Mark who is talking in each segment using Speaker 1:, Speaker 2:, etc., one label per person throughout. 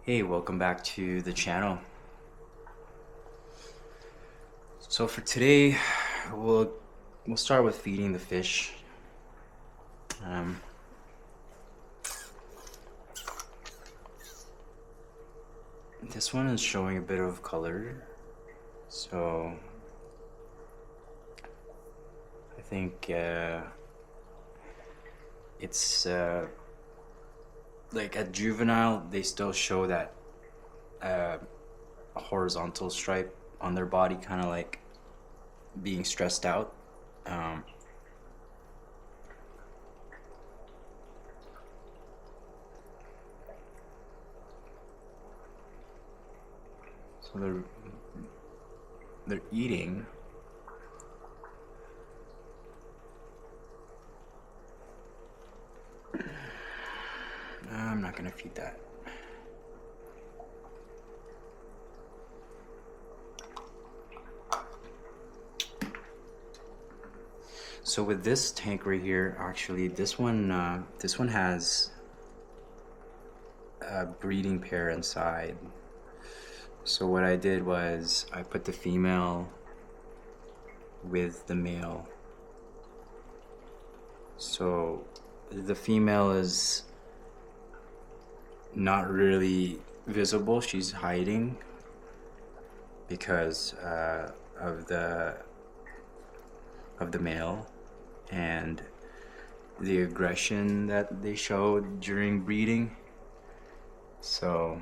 Speaker 1: Hey, welcome back to the channel. So for today, we'll start with feeding the fish. This one is showing a bit of color, so I think it's like at juvenile, they still show that horizontal stripe on their body, kind of like being stressed out. So they're eating. I'm not gonna feed that. So with this tank right here, actually, this one has a breeding pair inside. So what I did was I put the female with the male. So the female is not really visible. She's hiding because of the male and the aggression that they showed during breeding. So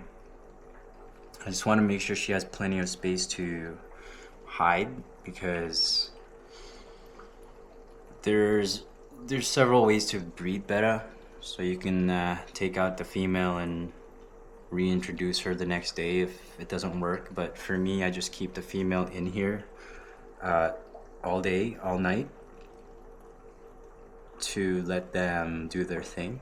Speaker 1: I just want to make sure she has plenty of space to hide, because there's several ways to breed Betta. So you can take out the female and reintroduce her the next day if it doesn't work. But for me, I just keep the female in here all day, all night, to let them do their thing.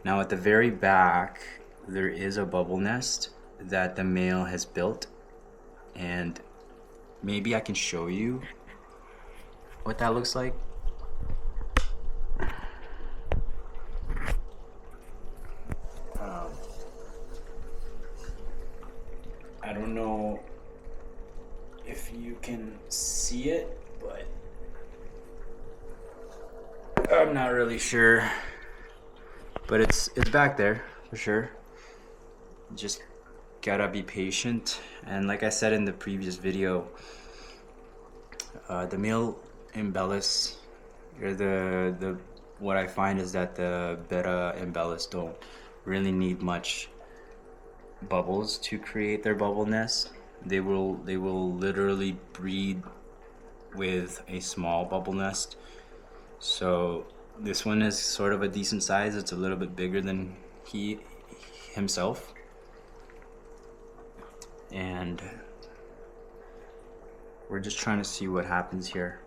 Speaker 1: Now at the very back, there is a bubble nest that the male has built, and maybe I can show you what that looks like. I don't know if you can see it, but I'm not really sure. But it's back there for sure. Just gotta be patient. And like I said in the previous video, the male Imbellis, or the what I find is that the Betta Imbellis don't really need much bubbles to create their bubble nest. They will literally breed with a small bubble nest. So this one is sort of a decent size. It's a little bit bigger than himself, and we're just trying to see what happens here.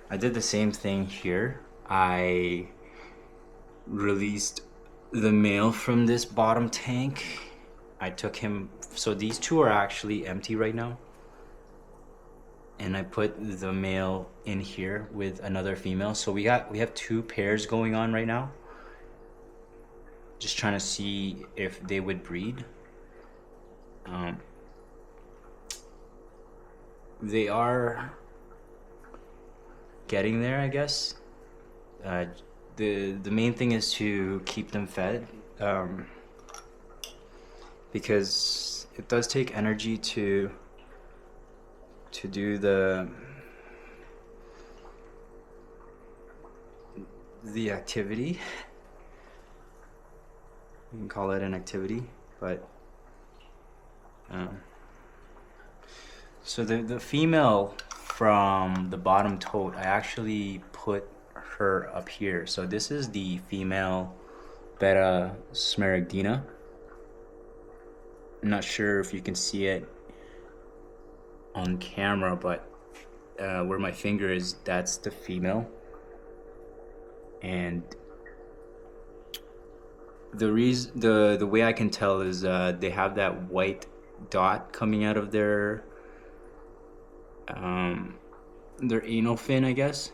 Speaker 1: I did the same thing here. I released the male from this bottom tank. I took him, so these two are actually empty right now, and I put the male in here with another female. So we have two pairs going on right now. Just trying to see if they would breed. They are getting there, I guess. The main thing is to keep them fed, because it does take energy to do the activity. You can call it an activity, but so the female from the bottom tote, I actually put her up here. So this is the female Betta smaragdina. I'm not sure if you can see it on camera, but where my finger is, that's the female. And the way I can tell is they have that white dot coming out of their anal fin, I guess.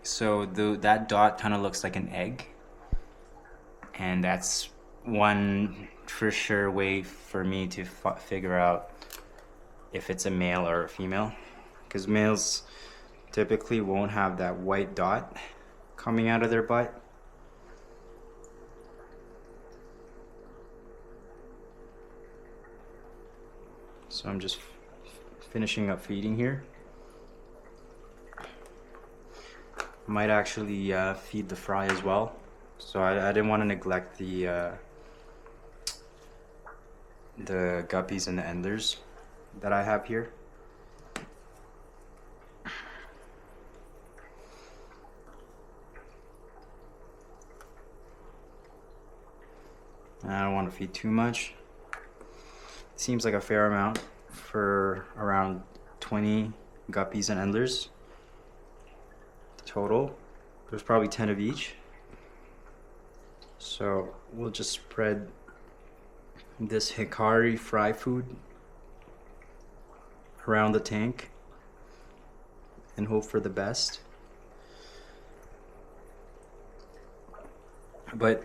Speaker 1: So that dot kind of looks like an egg, and that's one for sure way for me to figure out if it's a male or a female, because males typically won't have that white dot coming out of their butt. So I'm just finishing up feeding here. Might actually feed the fry as well. So I didn't want to neglect the guppies and the endlers that I have here. I don't want to feed too much. Seems like a fair amount for around 20 guppies and endlers total. There's probably 10 of each. So we'll just spread this hikari fry food around the tank and hope for the best. But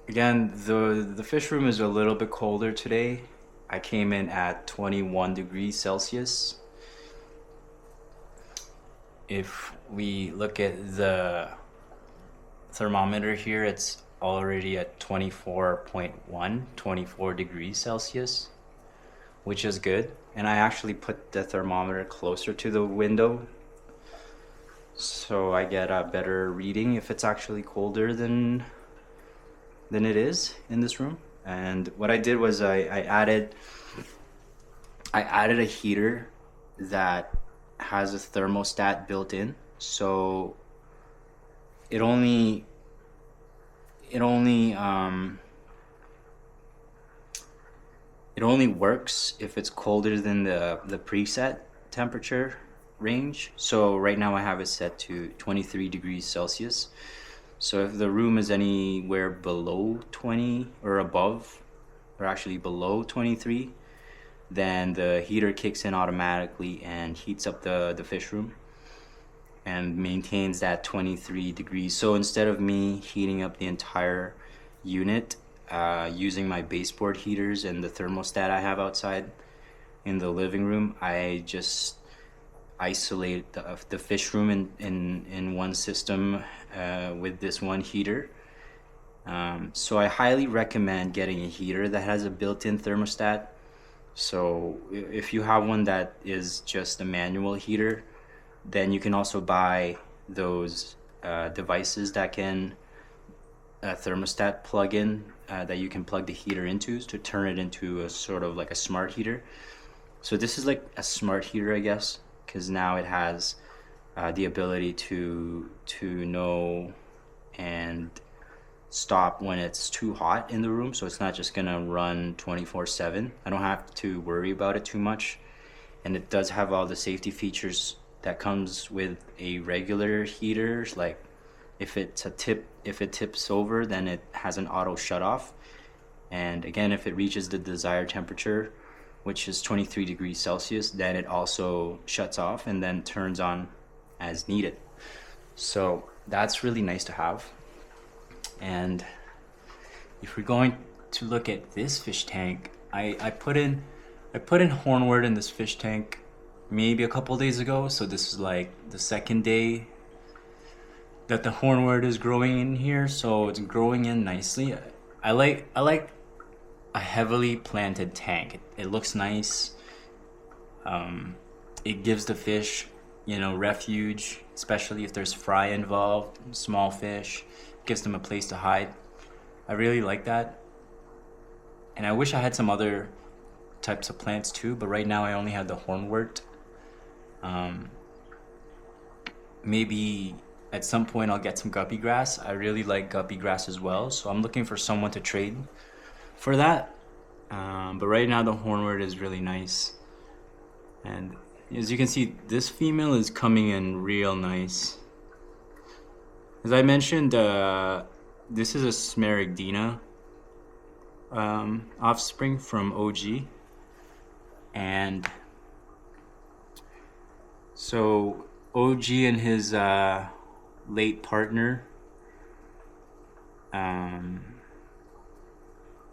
Speaker 1: again, the fish room is a little bit colder today. I came in at 21 degrees Celsius. If we look at the thermometer here, it's already at 24 degrees Celsius, which is good. And I actually put the thermometer closer to the window so I get a better reading if it's actually colder than it is in this room. And what I did was I added a heater that has a thermostat built in, so it only works if it's colder than the preset temperature range. So right now I have it set to 23 degrees Celsius. So if the room is anywhere below 20 or above, or actually below 23, then the heater kicks in automatically and heats up the fish room and maintains that 23 degrees. So instead of me heating up the entire unit using my baseboard heaters and the thermostat I have outside in the living room, I just isolate the fish room in one system with this one heater. So I highly recommend getting a heater that has a built-in thermostat. So if you have one that is just a manual heater, then you can also buy those devices that can thermostat plug-in that you can plug the heater into to turn it into a sort of like a smart heater. So this is like a smart heater, I guess, because now it has the ability to know and stop when it's too hot in the room. So it's not just gonna run 24/7. I don't have to worry about it too much, and it does have all the safety features that comes with a regular heater. Like if it tips over, then it has an auto shut off, and again, if it reaches the desired temperature, which is 23 degrees Celsius, then it also shuts off and then turns on as needed. So that's really nice to have. And if we're going to look at this fish tank, I put in hornwort in this fish tank maybe a couple days ago. So this is like the second day that the hornwort is growing in here. So it's growing in nicely. I like a heavily planted tank. It looks nice. It gives the fish, refuge, especially if there's fry involved, small fish. Gives them a place to hide. I really like that. And I wish I had some other types of plants too, but right now I only have the hornwort. Maybe at some point I'll get some guppy grass. I really like guppy grass as well, so I'm looking for someone to trade for that. But right now the hornwort is really nice. And as you can see, this female is coming in real nice. As I mentioned, this is a Smaragdina offspring from OG. And so OG and his late partner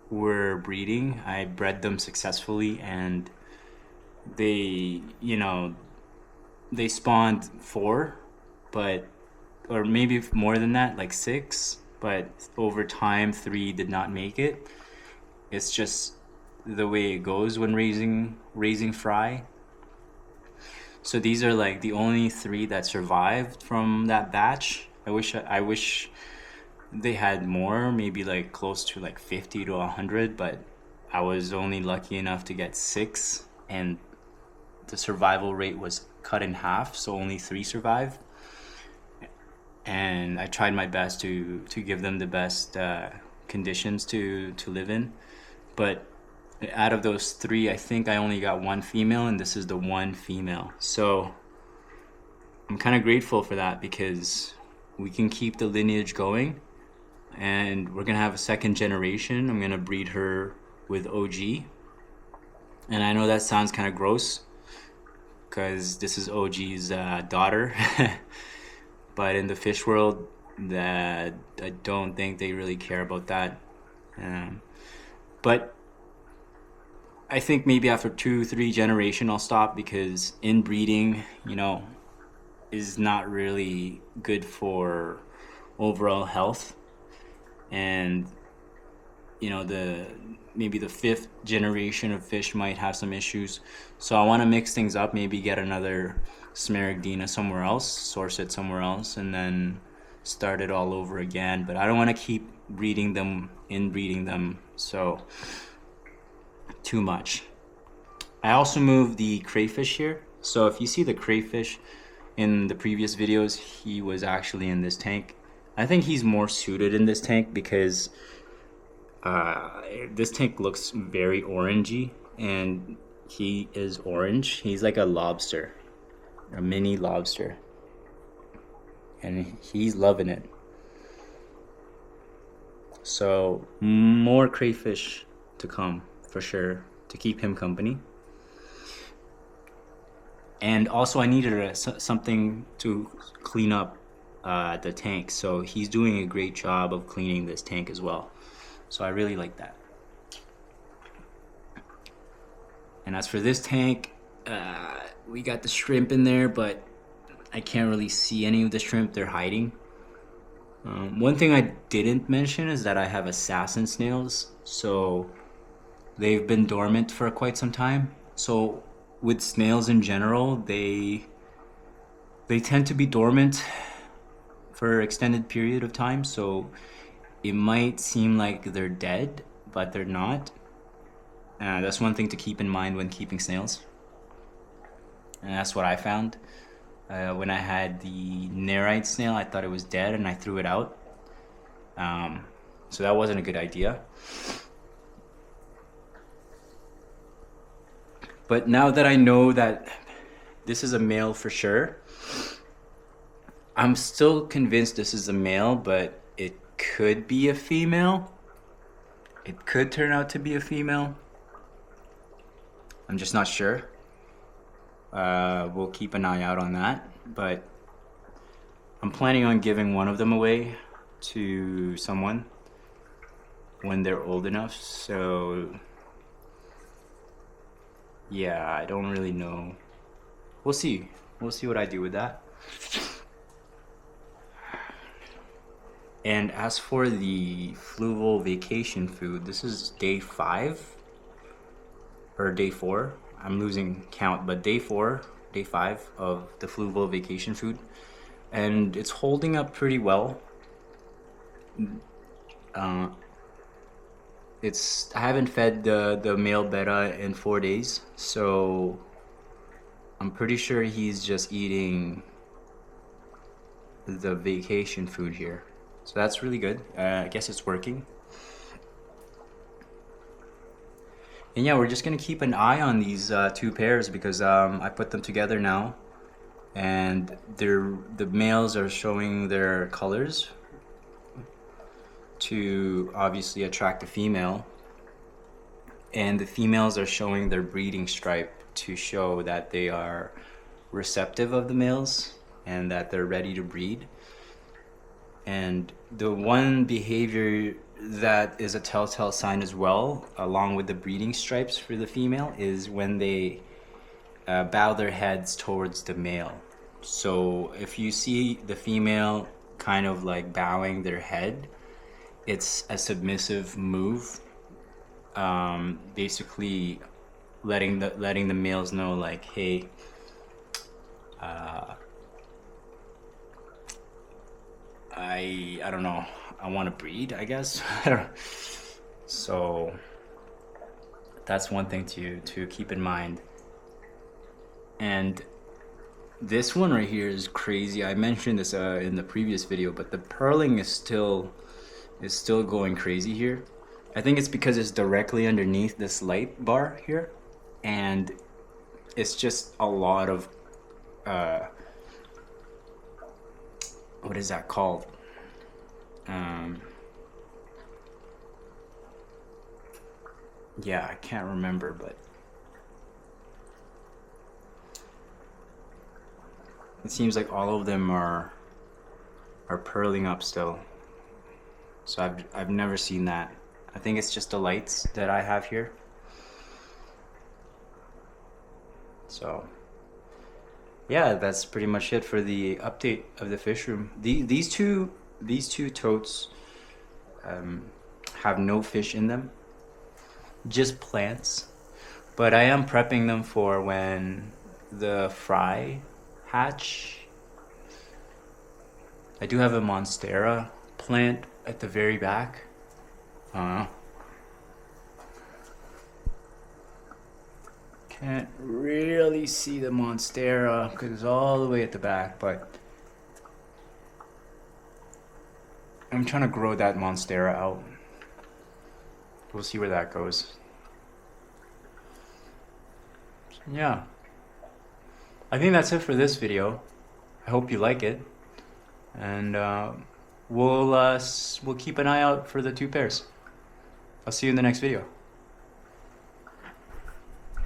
Speaker 1: were breeding. I bred them successfully, and they, they spawned 4, but, or maybe more than that, like 6, but over time 3 did not make it. It's just the way it goes when raising fry. So these are like the only 3 that survived from that batch. I wish they had more, maybe like close to like 50 to 100, but I was only lucky enough to get 6, and the survival rate was cut in half, so only 3 survived. And I tried my best to give them the best conditions to live in, but out of those 3, I think I only got 1 female, and this is the 1 female. So I'm kind of grateful for that, because we can keep the lineage going, and we're gonna have a 2nd generation. I'm gonna breed her with OG, and I know that sounds kind of gross because this is OG's daughter. But in the fish world, that I don't think they really care about that. But I think maybe after 2-3 generation I'll stop, because inbreeding, is not really good for overall health. And maybe the 5th generation of fish might have some issues. So I want to mix things up, maybe get another Smaragdina somewhere else, source it somewhere else, and then start it all over again. But I don't want to keep inbreeding them so too much. I also moved the crayfish here. So if you see the crayfish in the previous videos, he was actually in this tank. I think he's more suited in this tank because this tank looks very orangey, and he is orange. He's like a lobster, a mini lobster, and he's loving it. So more crayfish to come for sure, to keep him company. And also I needed something to clean up the tank, so he's doing a great job of cleaning this tank as well. So I really like that. And as for this tank, we got the shrimp in there, but I can't really see any of the shrimp. They're hiding. One thing I didn't mention is that I have assassin snails, so they've been dormant for quite some time. So with snails in general, they tend to be dormant for an extended period of time, so it might seem like they're dead, but they're not. That's one thing to keep in mind when keeping snails. And that's what I found. When I had the nerite snail, I thought it was dead and I threw it out. So that wasn't a good idea. But now that I know that this is a male for sure, I'm still convinced this is a male, but it could be a female. It could turn out to be a female. I'm just not sure. We'll keep an eye out on that, but I'm planning on giving one of them away to someone when they're old enough. So yeah, I don't really know. We'll see what I do with that. And as for the fluval vacation food, this is day 5 or day 4. I'm losing count, but day 5 of the fluval vacation food, and it's holding up pretty well. I haven't fed the male Betta in 4 days, so I'm pretty sure he's just eating the vacation food here. So that's really good. I guess it's working. And yeah, we're just gonna keep an eye on these 2 pairs, because I put them together now, and the males are showing their colors to obviously attract the female, and the females are showing their breeding stripe to show that they are receptive of the males. and that they're ready to breed. And the one behavior that is a telltale sign as well, along with the breeding stripes for the female, is when they bow their heads towards the male. So if you see the female kind of like bowing their head, it's a submissive move, basically letting the males know, like, hey, I don't know, I want to breed, I guess. So that's one thing to keep in mind. And this one right here is crazy. I mentioned this in the previous video, but the purling is still going crazy here. I think it's because it's directly underneath this light bar here, and it's just a lot of what is that called? Yeah, I can't remember, but it seems like all of them are purling up still. So I've never seen that. I think it's just the lights that I have here. So yeah, that's pretty much it for the update of the fish room. These two totes have no fish in them, just plants. But I am prepping them for when the fry hatch. I do have a monstera plant at the very back. Can't really see the monstera because it's all the way at the back, but I'm trying to grow that monstera out. We'll see where that goes. So, yeah, I think that's it for this video. I hope you like it, and we'll keep an eye out for the 2 pairs. I'll see you in the next video.